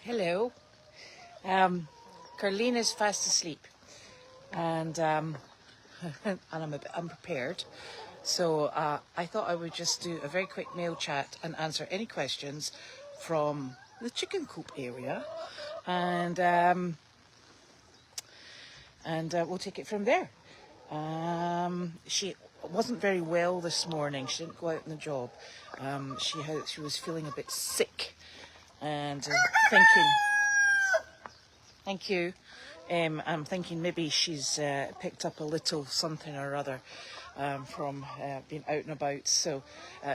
Hello. Carlene is fast asleep, and and I'm a bit unprepared. So I thought I would just do a very quick mail chat and answer any questions from the chicken coop area, and we'll take it from there. She wasn't very well this morning. She didn't go out on the job. She was feeling a bit sick, and thinking. Thank you. I'm thinking maybe she's picked up a little something or other from being out and about. So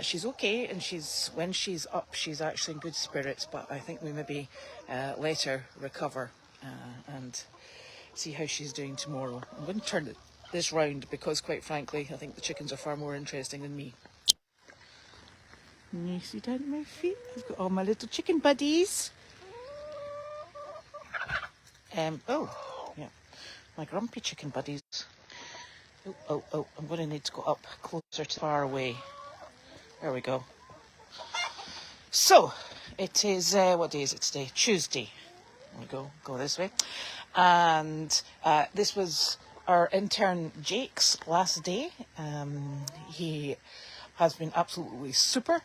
she's okay, and when she's up, she's actually in good spirits. But I think we maybe let her recover and see how she's doing tomorrow. I'm going to turn this round because, quite frankly, I think the chickens are far more interesting than me. Can you see down at my feet? I've got all my little chicken buddies. Yeah, my grumpy chicken buddies. Oh, I'm going to need to go up closer to far away. There we go. So, it is, what day is it today? Tuesday. There we go this way. And this was our intern Jake's last day. He has been absolutely super.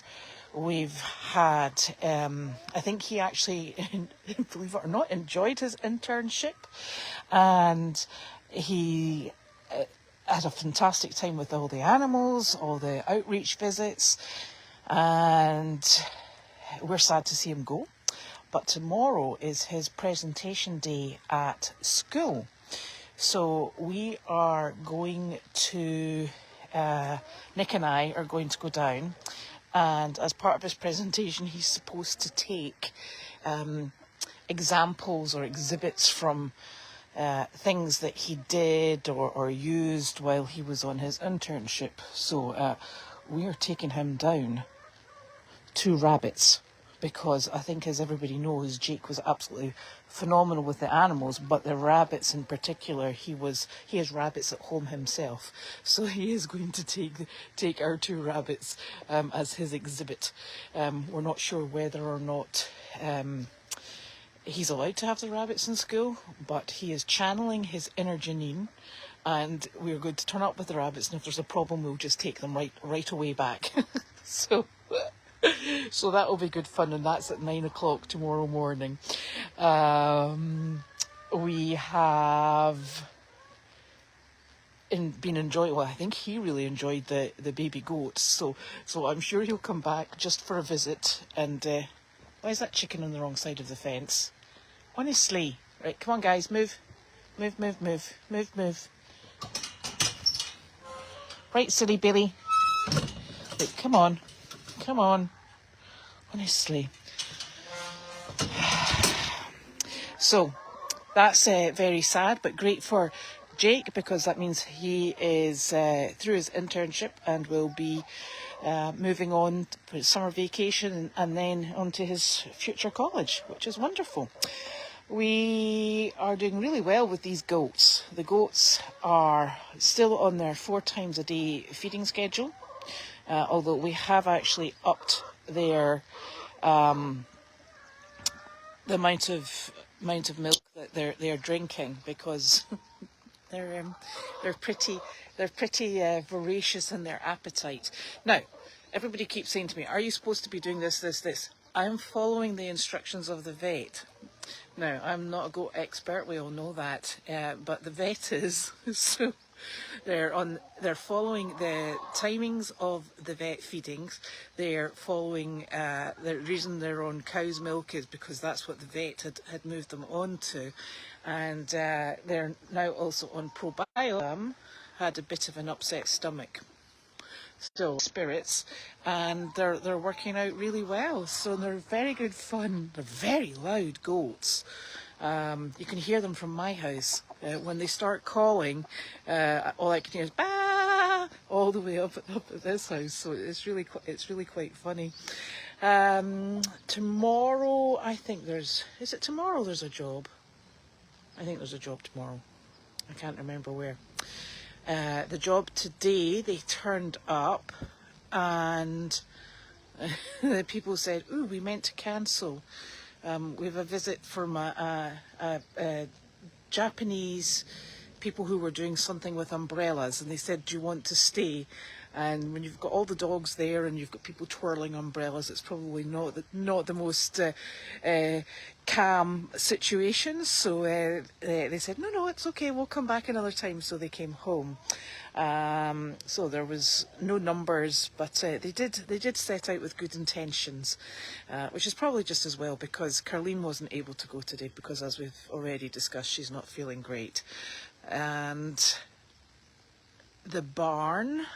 We've had, I think he actually, believe it or not, enjoyed his internship, and he had a fantastic time with all the animals, all the outreach visits, and we're sad to see him go. But tomorrow is his presentation day at school. So we are going to, Nick and I are going to go down, and as part of his presentation he's supposed to take examples or exhibits from things that he did or used while he was on his internship. So we are taking him down to rabbits, because I think, as everybody knows, Jake was absolutely phenomenal with the animals, but the rabbits in particular, he has rabbits at home himself, so he is going to take our two rabbits as his exhibit. We're not sure whether or not he's allowed to have the rabbits in school, but he is channeling his inner Janine, and we're going to turn up with the rabbits, and if there's a problem, we'll just take them right away back. So that'll be good fun, and that's at 9 o'clock tomorrow morning. We have been enjoying, well, I think he really enjoyed the baby goats, so I'm sure he'll come back just for a visit. And why is that chicken on the wrong side of the fence? Honestly. Right, come on guys, move. Right, silly Billy. Right, come on. Honestly. So that's very sad, but great for Jake, because that means he is through his internship and will be moving on for his summer vacation and then on to his future college, which is wonderful. We are doing really well with these goats. The goats are still on their 4 times a day feeding schedule, although we have actually upped their the amount of milk that they're drinking, because they're pretty voracious in their appetite. Now, everybody keeps saying to me, "Are you supposed to be doing this?" I'm following the instructions of the vet. Now, I'm not a goat expert, we all know that, but the vet is. So they're following the timings of the vet feedings. They're following, the reason they're on cow's milk is because that's what the vet had moved them on to. And they're now also on probiotics. Had a bit of an upset stomach. Still spirits, and they're working out really well, so they're very good fun. They're very loud goats. You can hear them from my house. When they start calling, all I can hear is bah, all the way up at this house, so it's really quite funny. Tomorrow, I think is it tomorrow there's a job? I think there's a job tomorrow. I can't remember where. The job today, they turned up and the people said, "Ooh, we meant to cancel We have a visit from a Japanese people who were doing something with umbrellas, and they said, do you want to stay? And when you've got all the dogs there and you've got people twirling umbrellas, it's probably not the most calm situation. So they said, no, it's okay, we'll come back another time. So they came home. So there was no numbers, but they did set out with good intentions, which is probably just as well, because Carleen wasn't able to go today because, as we've already discussed, she's not feeling great. And the barn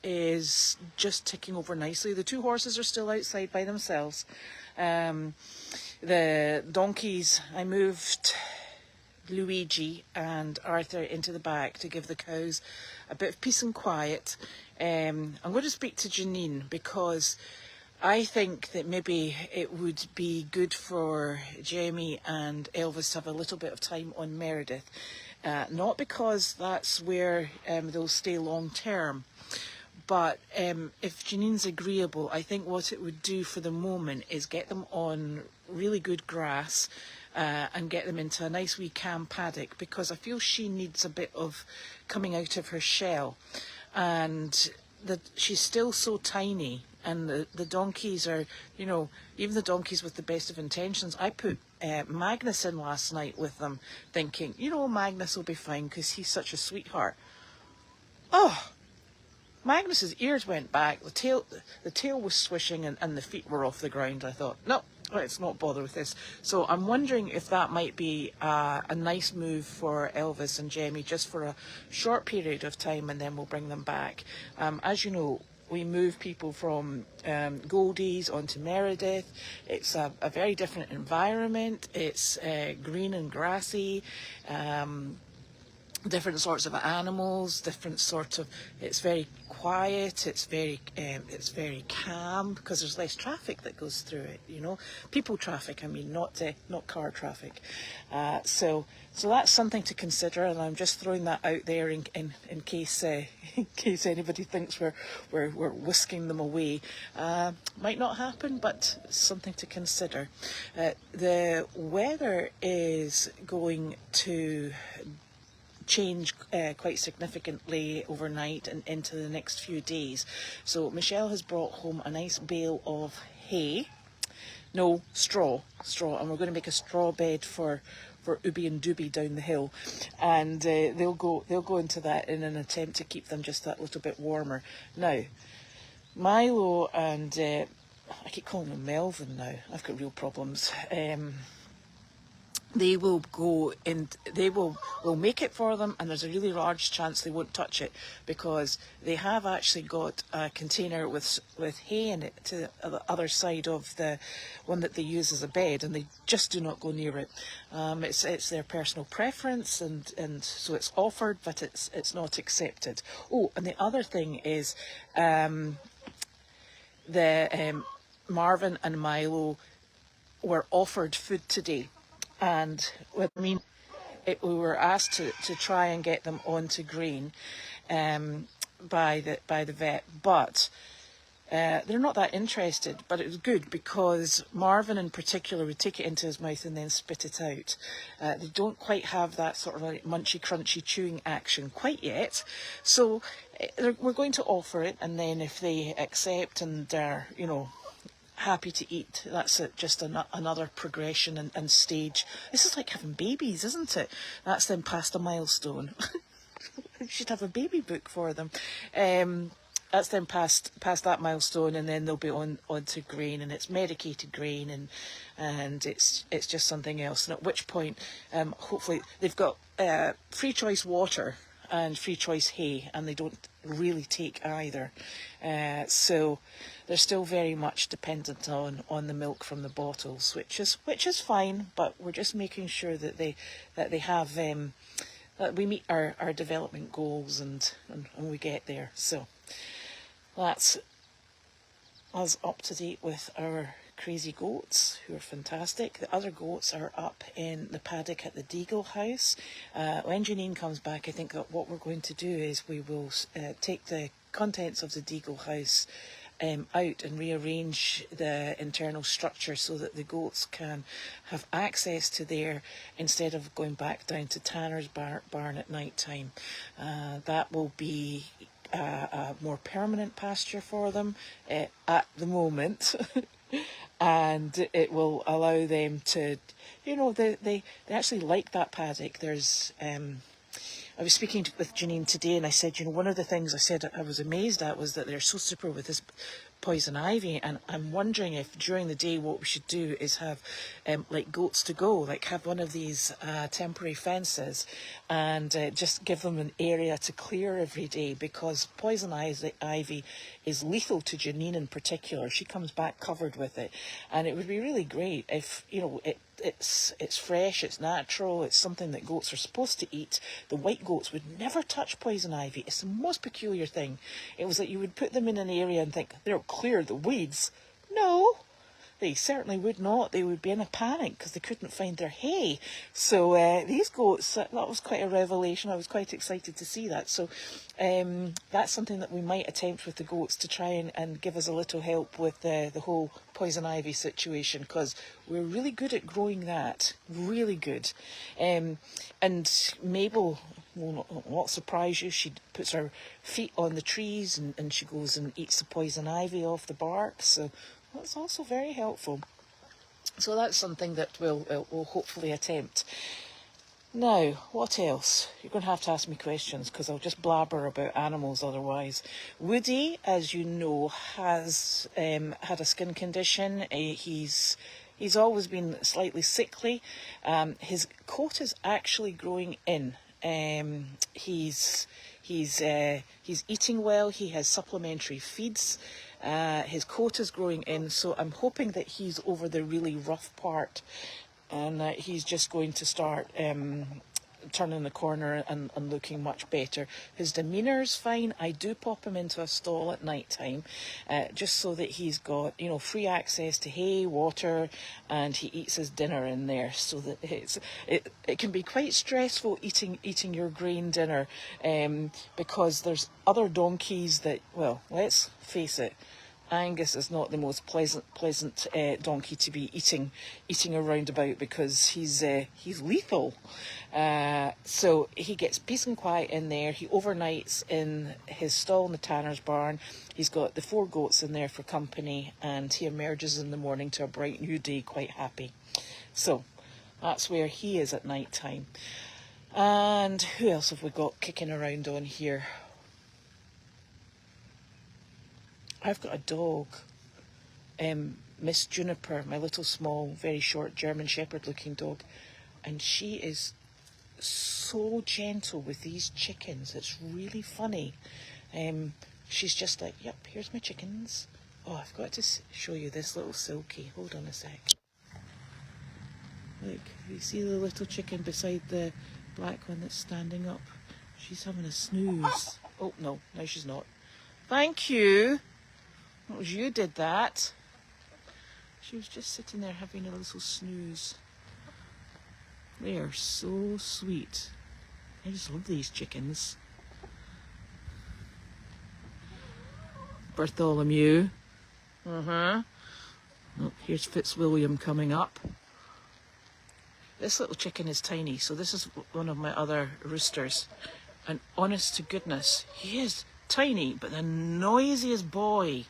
is just ticking over nicely. The 2 horses are still outside by themselves. The donkeys, I moved Luigi and Arthur into the back to give the cows a bit of peace and quiet. I'm going to speak to Janine, because I think that maybe it would be good for Jamie and Elvis to have a little bit of time on Meredith. Not because that's where they'll stay long term, but if Janine's agreeable, I think what it would do for the moment is get them on really good grass and get them into a nice wee calm paddock, because I feel she needs a bit of coming out of her shell. And she's still so tiny, and the donkeys are, you know, even the donkeys with the best of intentions. I put Magnus in last night with them, thinking, you know, Magnus will be fine because he's such a sweetheart. Oh, Magnus's ears went back, the tail was swishing, and the feet were off the ground. I thought, no, let's not bother with this. So I'm wondering if that might be a nice move for Elvis and Jamie, just for a short period of time, and then we'll bring them back. As you know, we move people from Goldy's onto Meredith. It's a very different environment. It's green and grassy. Different sorts of animals, different sorts of. It's very quiet. It's very calm, because there's less traffic that goes through it. You know, people traffic. I mean, not car traffic. So that's something to consider, and I'm just throwing that out there in case in case anybody thinks we're whisking them away. Might not happen, but something to consider. The weather is going to change quite significantly overnight and into the next few days. So Michelle has brought home a nice bale of hay. No, straw, and we're going to make a straw bed for Ubi and Doobie down the hill, and they'll go into that in an attempt to keep them just that little bit warmer. Now, Milo and I keep calling him Melvin now. I've got real problems. They will go and we'll make it for them, and there's a really large chance they won't touch it, because they have actually got a container with hay in it to the other side of the one that they use as a bed, and they just do not go near it. It's their personal preference, and so it's offered, but it's not accepted. Oh, and the other thing is Marvin and Milo were offered food today. And we were asked to try and get them onto green by the vet, but they're not that interested. But it was good, because Marvin in particular would take it into his mouth and then spit it out. They don't quite have that sort of like munchy crunchy chewing action quite yet, so we're going to offer it, and then if they accept and are, you know, happy to eat, that's just another progression and stage. This is like having babies, isn't it? That's then past a milestone. We should have a baby book for them. That's then past that milestone, and then they'll be on to grain, and it's medicated grain, and it's just something else. And at which point, hopefully, they've got free choice water and free choice hay, and they don't really take either. So they're still very much dependent on the milk from the bottles, which is fine, but we're just making sure that they have that we meet our development goals and we get there. So that's us up to date with our crazy goats, who are fantastic. The other goats are up in the paddock at the Deagle house. When Janine comes back, I think that what we're going to do is we will take the contents of the Deagle house out and rearrange the internal structure so that the goats can have access to there instead of going back down to Tanner's barn at night time. That will be a more permanent pasture for them at the moment. And it will allow them to, you know, they actually like that paddock. There's I was speaking with Janine today, and I said, you know, one of the things I said I was amazed at was that they're so super with this poison ivy, and I'm wondering if during the day what we should do is have like goats to go, like have one of these temporary fences and just give them an area to clear every day, because poison ivy is lethal to Janine in particular. She comes back covered with it, and it would be really great if, you know, it's fresh, it's natural, it's something that goats are supposed to eat. The white goats would never touch poison ivy. It's the most peculiar thing. It was like you would put them in an area and think, they'll clear the weeds. No, they certainly would not. They would be in a panic because they couldn't find their hay. So these goats, that was quite a revelation. I was quite excited to see that. So that's something that we might attempt with the goats to try and give us a little help with the whole poison ivy situation, because we're really good at growing that. Really good. And Mabel will not surprise you. She puts her feet on the trees and she goes and eats the poison ivy off the bark. So that's also very helpful. So that's something that we'll hopefully attempt. Now, what else? You're going to have to ask me questions because I'll just blabber about animals otherwise. Woody, as you know, has had a skin condition. He's always been slightly sickly. His coat is actually growing in. He's eating well. He has supplementary feeds. His coat is growing in, so I'm hoping that he's over the really rough part and that he's just going to start turning the corner and looking much better. His demeanour's fine. I do pop him into a stall at night time just so that he's got, you know, free access to hay, water, and he eats his dinner in there, so that it can be quite stressful eating your grain dinner because there's other donkeys that, well, let's face it, Angus is not the most pleasant donkey to be eating around about, because he's lethal. So he gets peace and quiet in there. He overnights in his stall in the Tanner's barn. He's got the 4 goats in there for company, and he emerges in the morning to a bright new day quite happy. So that's where he is at night time. And who else have we got kicking around on here? I've got a dog, Miss Juniper, my little small, very short German Shepherd looking dog, and she is so gentle with these chickens. It's really funny. She's just like, yep, here's my chickens. Oh, I've got to show you this little Silky. Hold on a sec. Look, you see the little chicken beside the black one that's standing up? She's having a snooze. Oh, no, she's not. Thank you. It was you did that. She was just sitting there having a little snooze. They are so sweet. I just love these chickens. Bartholomew. Oh, here's Fitzwilliam coming up. This little chicken is tiny, so this is one of my other roosters. And honest to goodness, he is tiny, but the noisiest boy.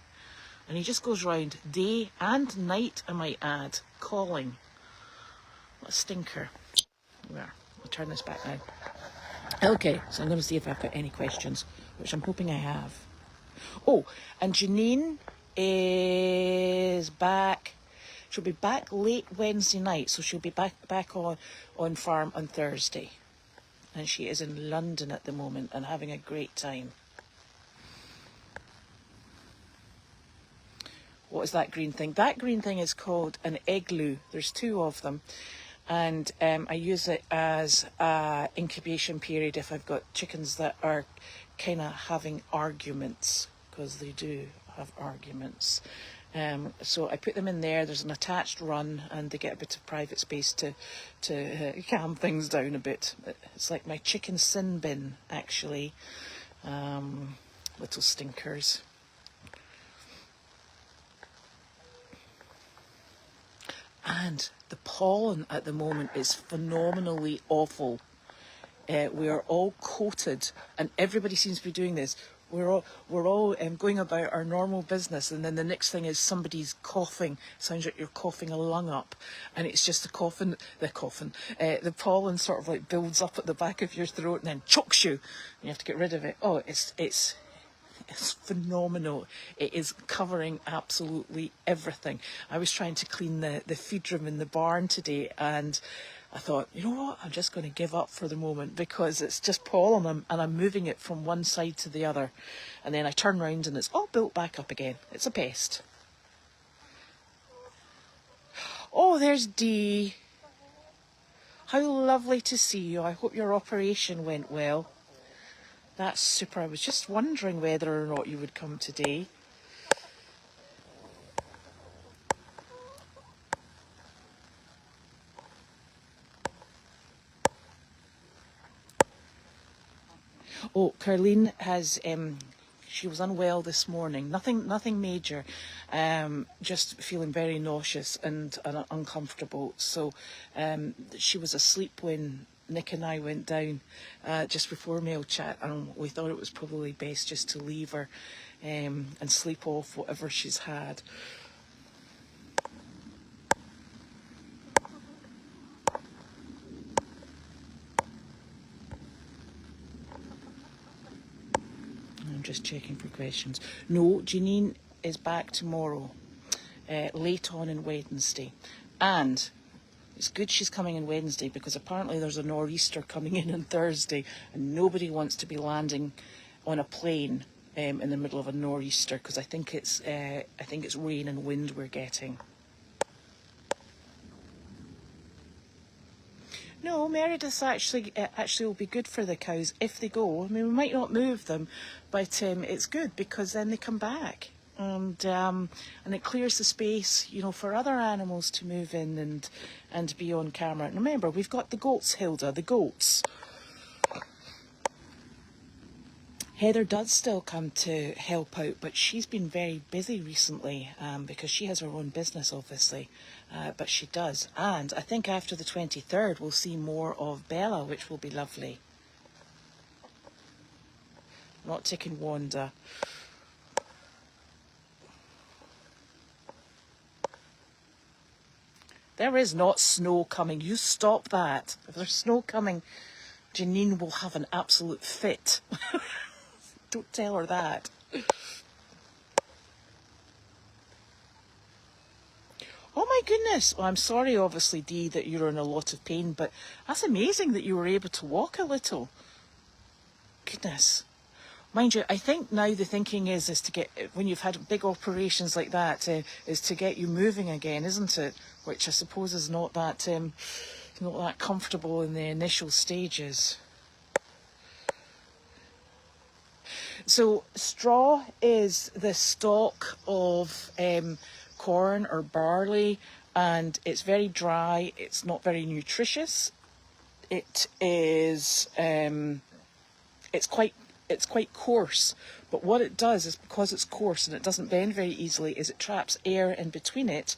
And he just goes round day and night, I might add, calling. What a stinker. There, I'll turn this back now. Okay, so I'm going to see if I've got any questions, which I'm hoping I have. Oh, and Janine is back. She'll be back late Wednesday night, so she'll be back on farm on Thursday. And she is in London at the moment and having a great time. What is that green thing? That green thing is called an igloo. There's 2 of them. And I use it as an incubation period if I've got chickens that are kind of having arguments, because they do have arguments. So I put them in there. There's an attached run, and they get a bit of private space to calm things down a bit. It's like my chicken sin bin, actually. Little stinkers. And the pollen at the moment is phenomenally awful. We are all coated, and everybody seems to be doing this. We're all going about our normal business, and then the next thing is somebody's coughing. Sounds like you're coughing a lung up, and it's just the pollen sort of like builds up at the back of your throat and then chokes you. You have to get rid of it. Oh, it's phenomenal. It is covering absolutely everything. I was trying to clean the feed room in the barn today, and I thought, you know what, I'm just going to give up for the moment because it's just pollen and I'm moving it from one side to the other. And then I turn round and it's all built back up again. It's a pest. Oh, there's Dee. How lovely to see you. I hope your operation went well. That's super. I was just wondering whether or not you would come today. Oh, Carleen has, she was unwell this morning. Nothing major, just feeling very nauseous and uncomfortable. So she was asleep when Nick and I went down just before mail chat, and we thought it was probably best just to leave her and sleep off whatever she's had. I'm just checking for questions. No, Janine is back tomorrow, late on Wednesday. And it's good she's coming on Wednesday because apparently there's a nor'easter coming in on Thursday and nobody wants to be landing on a plane in the middle of a nor'easter because I think it's rain and wind we're getting. No, Meredith actually will be good for the cows if they go. I mean, we might not move them, but it's good because then they come back, and it clears the space, you know, for other animals to move in and be on camera. And remember, we've got the goats, Hilda, the goats. Heather does still come to help out, but she's been very busy recently because she has her own business, obviously. But she does. And I think after the 23rd, we'll see more of Bella, which will be lovely. Not taking Wanda. There is not snow coming. You stop that. If there's snow coming, Janine will have an absolute fit. Don't tell her that. Oh my goodness. Well, I'm sorry, obviously, Dee, that you're in a lot of pain, but that's amazing that you were able to walk a little. Goodness. Mind you, I think now the thinking is to get, when you've had big operations like that, is to get you moving again, isn't it? Which I suppose is not that comfortable in the initial stages. So straw is the stalk of corn or barley, and it's very dry. It's not very nutritious. It is. It's quite coarse. But what it does is, because it's coarse and it doesn't bend very easily, is it traps air in between it,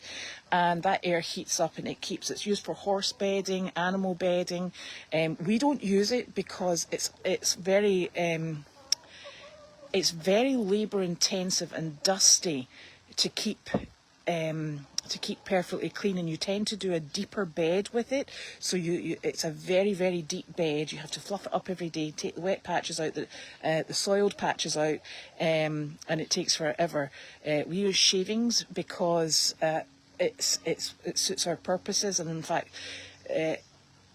and that air heats up and it's used for horse bedding, animal bedding. We don't use it because it's very labour intensive and dusty to keep perfectly clean, and you tend to do a deeper bed with it. So it's a very, very deep bed. You have to fluff it up every day, take the wet patches out, the soiled patches out, and it takes forever. We use shavings because it suits our purposes, and in fact,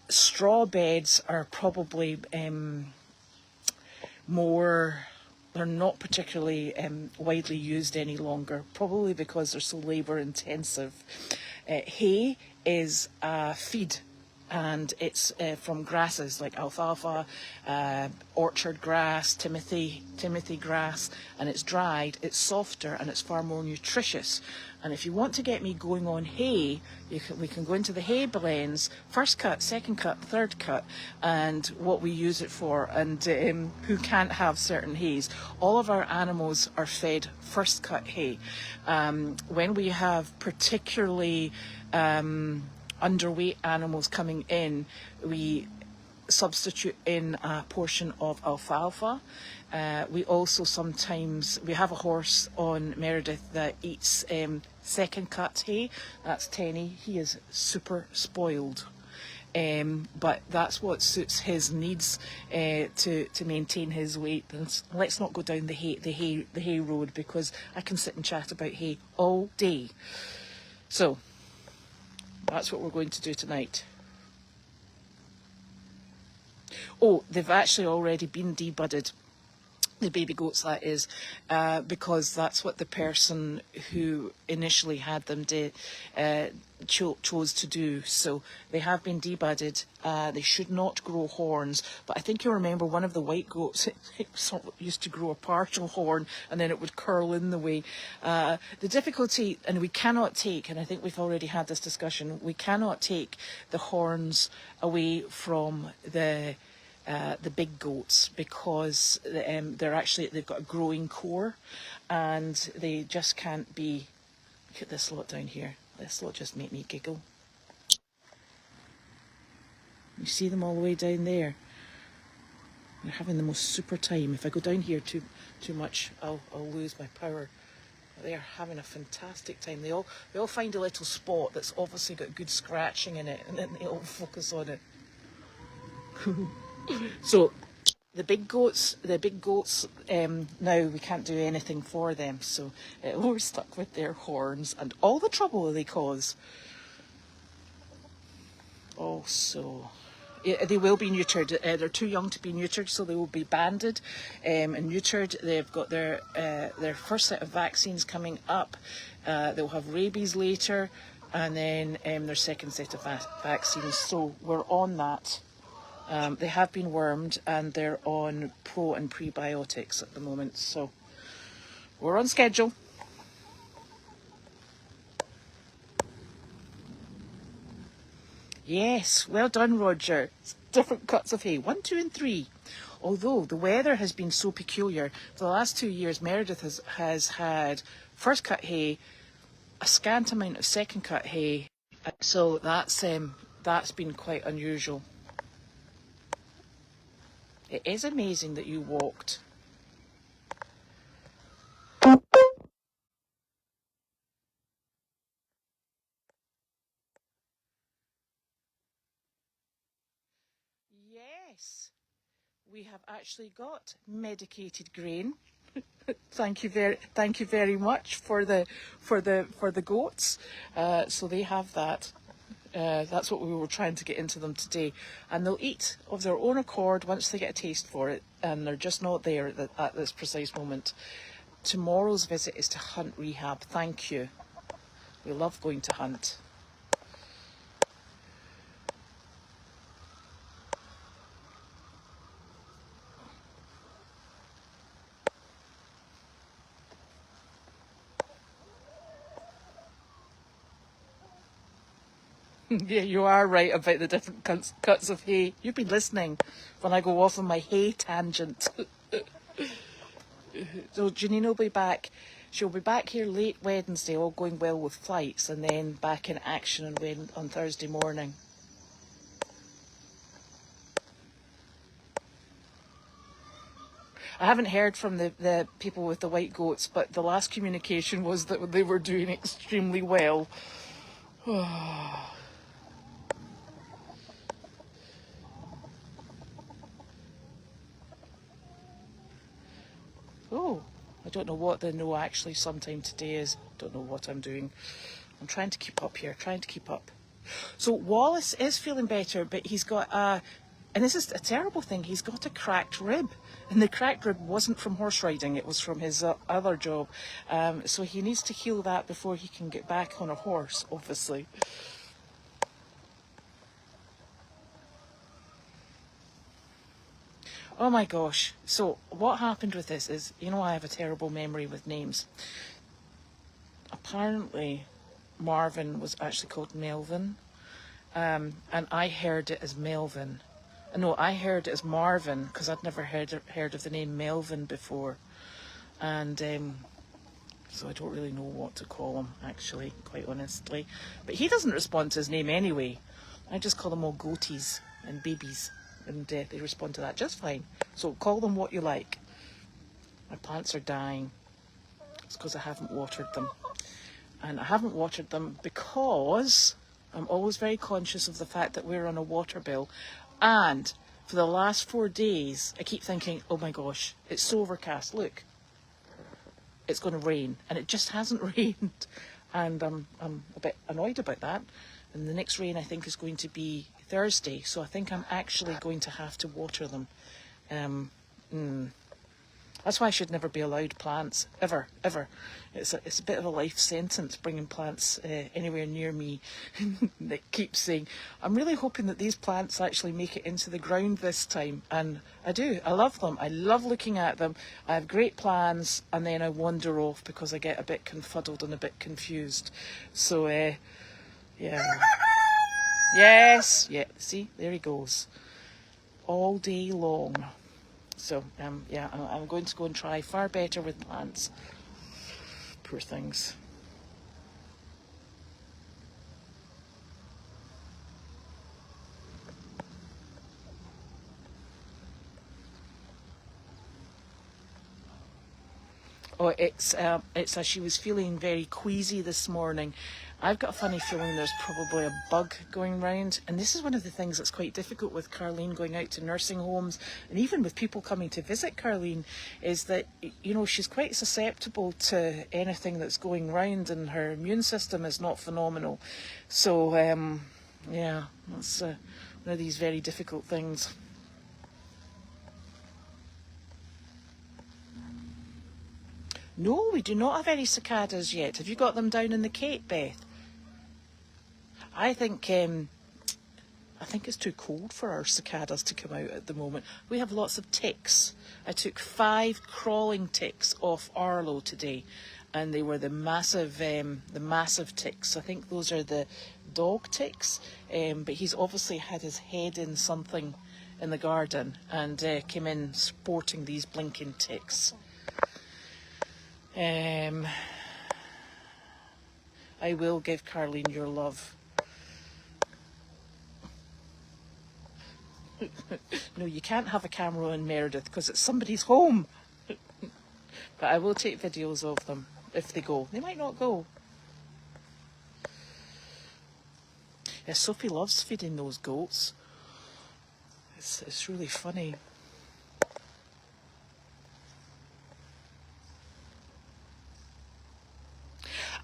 straw beds are probably more. They're not particularly widely used any longer, probably because they're so labour intensive. Hay is a feed, and it's from grasses like alfalfa, orchard grass, Timothy grass, and it's dried, it's softer, and it's far more nutritious. And if you want to get me going on hay, we can go into the hay blends, first cut, second cut, third cut, and what we use it for, and who can't have certain hays. All of our animals are fed first cut hay. When we have particularly underweight animals coming in, we substitute in a portion of alfalfa. We also sometimes, we have a horse on Meredith that eats second cut hay. That's Tenny. He is super spoiled. But that's what suits his needs to maintain his weight. And let's not go down the hay road, because I can sit and chat about hay all day. So that's what we're going to do tonight. Oh, they've actually already been debudded, the baby goats, that is, because that's what the person who initially had them chose to do. So they have been debudded. They should not grow horns, but I think you remember one of the white goats, it sort of used to grow a partial horn and then it would curl in the way. The difficulty, and we cannot take, and I think we've already had this discussion, we cannot take the horns away from the big goats, because they've got a growing core and they just can't be. Look at this lot down here. This lot just make me giggle. You see them all the way down there. They're having the most super time. If I go down here too much, I'll lose my power. They are having a fantastic time. They all find a little spot that's obviously got good scratching in it, and then they all focus on it. So the big goats, now we can't do anything for them, so we're stuck with their horns and all the trouble they cause. Also, they will be neutered. They're too young to be neutered, so they will be banded and neutered. They've got their first set of vaccines coming up. They'll have rabies later, and then their second set of vaccines. So we're on that. They have been wormed and they're on pro and prebiotics at the moment, so we're on schedule. Yes, well done, Roger. Different cuts of hay, 1, 2 and 3. Although the weather has been so peculiar, for the last 2 years Meredith has had first cut hay, a scant amount of second cut hay, so that's been quite unusual. It is amazing that you walked. Yes, we have actually got medicated grain. Thank you very much for the goats. So they have that. That's what we were trying to get into them today, and they'll eat of their own accord once they get a taste for it, and they're just not there at this precise moment. Tomorrow's visit is to hunt rehab. Thank you. We love going to hunt. Yeah, you are right about the different cuts of hay. You've been listening when I go off on my hay tangent. So Janine will be back. She'll be back here late Wednesday, all going well with flights, and then back in action on Thursday morning. I haven't heard from the people with the white goats, but the last communication was that they were doing extremely well. Oh, I don't know what the no actually sometime today is. Don't know what I'm doing. I'm trying to keep up here, trying to keep up. So Wallace is feeling better, but he's got and this is a terrible thing, he's got a cracked rib. And the cracked rib wasn't from horse riding, it was from his other job. So he needs to heal that before he can get back on a horse, obviously. Oh my gosh. So what happened with this is, I have a terrible memory with names. Apparently Marvin was actually called Melvin, and I heard it as Melvin. No, I heard it as Marvin, because I'd never heard of the name Melvin before. And So I don't really know what to call him, actually, quite honestly. But he doesn't respond to his name anyway. I just call them all goaties and babies, and they respond to that just fine. So call them what you like. My plants are dying. It's because I haven't watered them. And I haven't watered them because I'm always very conscious of the fact that we're on a water bill. And for the last 4 days, I keep thinking, oh my gosh, it's so overcast. Look, it's going to rain. And it just hasn't rained. And I'm a bit annoyed about that. And the next rain, I think, is going to be Thursday. So I think I'm actually going to have to water them. That's why I should never be allowed plants, ever, ever. It's a bit of a life sentence bringing plants anywhere near me. They keep saying, I'm really hoping that these plants actually make it into the ground this time. And I do. I love them. I love looking at them. I have great plans, and then I wander off because I get a bit confuddled and a bit confused. So, yeah. Yes. Yeah, see, there he goes. All day long. So, yeah, I'm going to go and try far better with plants. Poor things. Oh, it's as she was feeling very queasy this morning. I've got a funny feeling there's probably a bug going round. And this is one of the things that's quite difficult with Carleen going out to nursing homes, and even with people coming to visit Carleen, is that, you know, she's quite susceptible to anything that's going round, and her immune system is not phenomenal. So, yeah, that's one of these very difficult things. No, we do not have any cicadas yet. Have you got them down in the Cape, Beth? I think it's too cold for our cicadas to come out at the moment. We have lots of ticks. I took 5 crawling ticks off Arlo today, and they were the massive ticks. I think those are the dog ticks, but he's obviously had his head in something in the garden and came in sporting these blinking ticks. I will give Carleen your love. No, you can't have a camera on Meredith because it's somebody's home. But I will take videos of them if they go. They might not go. Yeah, Sophie loves feeding those goats. It's really funny.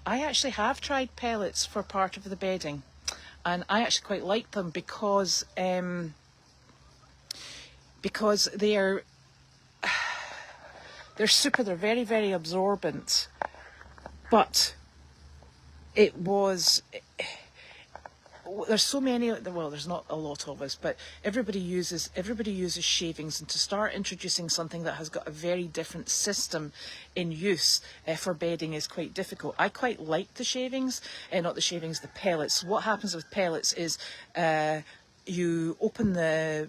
I actually have tried pellets for part of the bedding, and I actually quite like them because they're super. They're very, very absorbent. But there's so many. Well, there's not a lot of us, but everybody uses shavings, and to start introducing something that has got a very different system in use for bedding is quite difficult. I quite like the shavings, not the shavings, the pellets. What happens with pellets is you open the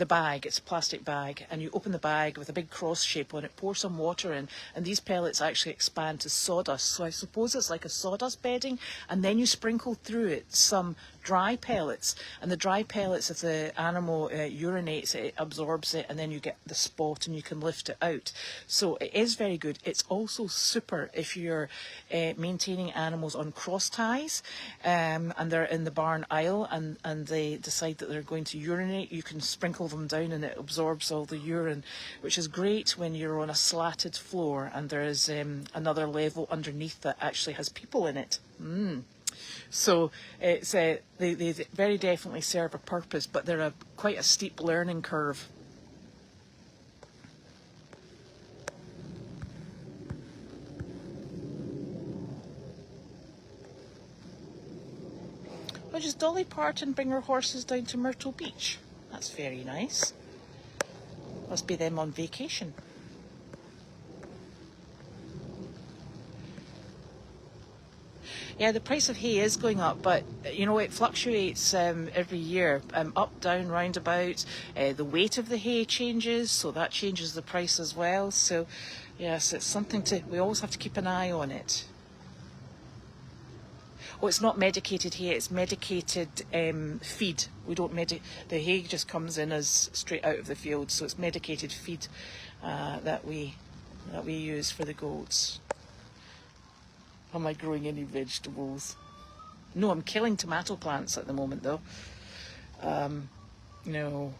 bag, it's a plastic bag, and you open the bag with a big cross shape on it, pour some water in, and these pellets actually expand to sawdust. So I suppose it's like a sawdust bedding, and then you sprinkle through it some dry pellets, and the dry pellets, if the animal urinates, it absorbs it, and then you get the spot and you can lift it out. So it is very good. It's also super if you're maintaining animals on cross ties, and they're in the barn aisle, and they decide that they're going to urinate. You can sprinkle them down and it absorbs all the urine, which is great when you're on a slatted floor and there is another level underneath that actually has people in it. So it's they very definitely serve a purpose, but they're quite a steep learning curve. Well, does Dolly Parton bring her horses down to Myrtle Beach? That's very nice. Must be them on vacation. Yeah, the price of hay is going up, but you know, it fluctuates every year, up, down, roundabout. The weight of the hay changes, so that changes the price as well. So Yes, it's something we always have to keep an eye on it. Oh, it's not medicated hay, it's medicated feed. We don't the hay just comes in as straight out of the field, so it's medicated feed that we use for the goats. Am I growing any vegetables? No, I'm killing tomato plants at the moment though. No,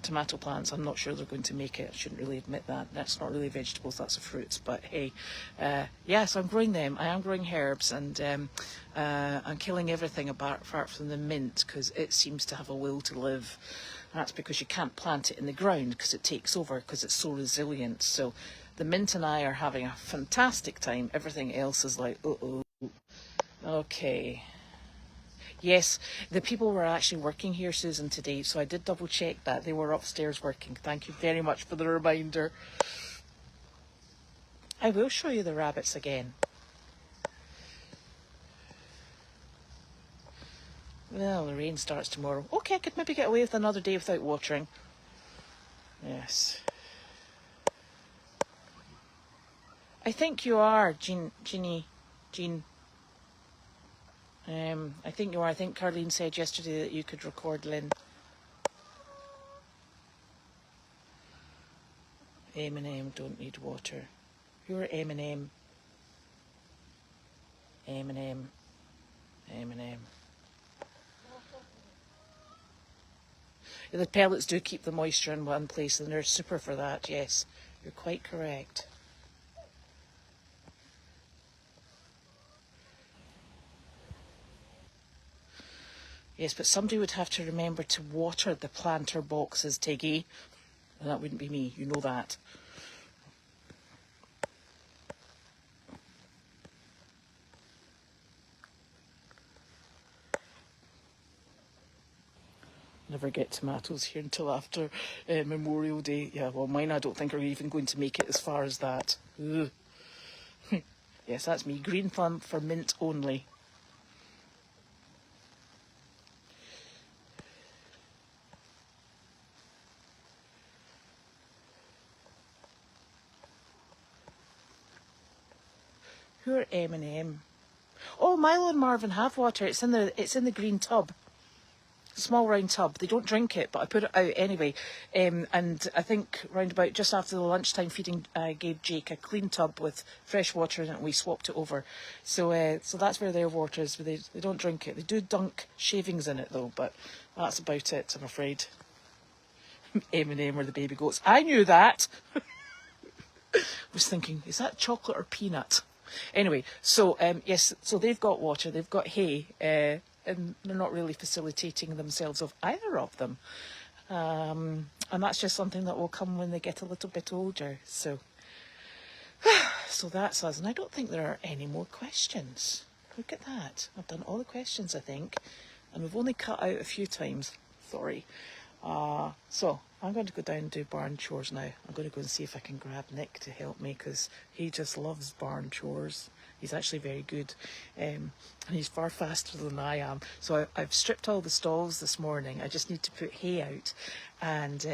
tomato plants, I'm not sure they're going to make it. I shouldn't really admit that. That's not really vegetables, that's a fruit. But hey, yes, I'm growing them. I am growing herbs, and I'm killing everything apart from the mint, because it seems to have a will to live. That's because you can't plant it in the ground because it takes over, because it's so resilient. So the mint and I are having a fantastic time. Everything else is like, uh-oh. Okay. Yes, the people were actually working here, Susan, today, so I did double check that. They were upstairs working. Thank you very much for the reminder. I will show you the rabbits again. Well, the rain starts tomorrow. Okay, I could maybe get away with another day without watering. Yes. I think you are, Jean. I think you are. I think Carleen said yesterday that you could record Lynn. M&M don't need water. You're M&M. M&M. M&M. The pellets do keep the moisture in one place, and they're super for that, yes. You're quite correct. Yes, but somebody would have to remember to water the planter boxes, Tiggy. And that wouldn't be me, you know that. Never get tomatoes here until after Memorial Day. Yeah, well, mine I don't think are even going to make it as far as that. Yes, that's me. Green thumb for mint only. Who are M&M? Oh, Milo and Marvin have water. It's in the green tub. Small round tub. They don't drink it, but I put it out anyway. And I think round about just after the lunchtime feeding, I gave Jake a clean tub with fresh water in it, and we swapped it over. So so that's where their water is, but they don't drink it. They do dunk shavings in it though, but that's about it, I'm afraid. M&M are the baby goats. I knew that. I was thinking, is that chocolate or peanut? Anyway, so yes, so they've got water, they've got hay, and they're not really facilitating themselves of either of them. And that's just something that will come when they get a little bit older. So, so that's us. And I don't think there are any more questions. Look at that. I've done all the questions, I think. And we've only cut out a few times. Sorry. So I'm going to go down and do barn chores now. I'm going to go and see if I can grab Nick to help me, because he just loves barn chores. He's actually very good, and he's far faster than I am. So I've stripped all the stalls this morning. I just need to put hay out and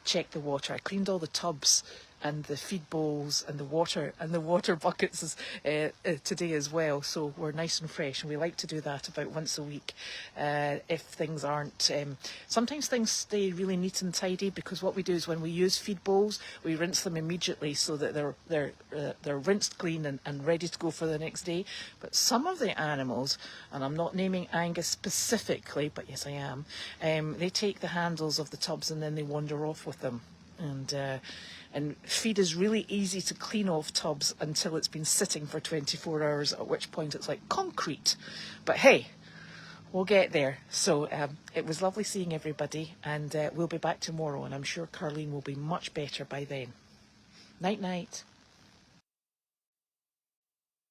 check the water. I cleaned all the tubs and the feed bowls and the water buckets today as well. So we're nice and fresh, and we like to do that about once a week. If things aren't, sometimes things stay really neat and tidy, because what we do is when we use feed bowls, we rinse them immediately so that they're rinsed clean and ready to go for the next day. But some of the animals, and I'm not naming Angus specifically, but yes I am, they take the handles of the tubs and then they wander off with them. And feed is really easy to clean off tubs until it's been sitting for 24 hours, at which point it's like concrete. But hey, we'll get there. So it was lovely seeing everybody, and we'll be back tomorrow, and I'm sure Carleen will be much better by then. Night night.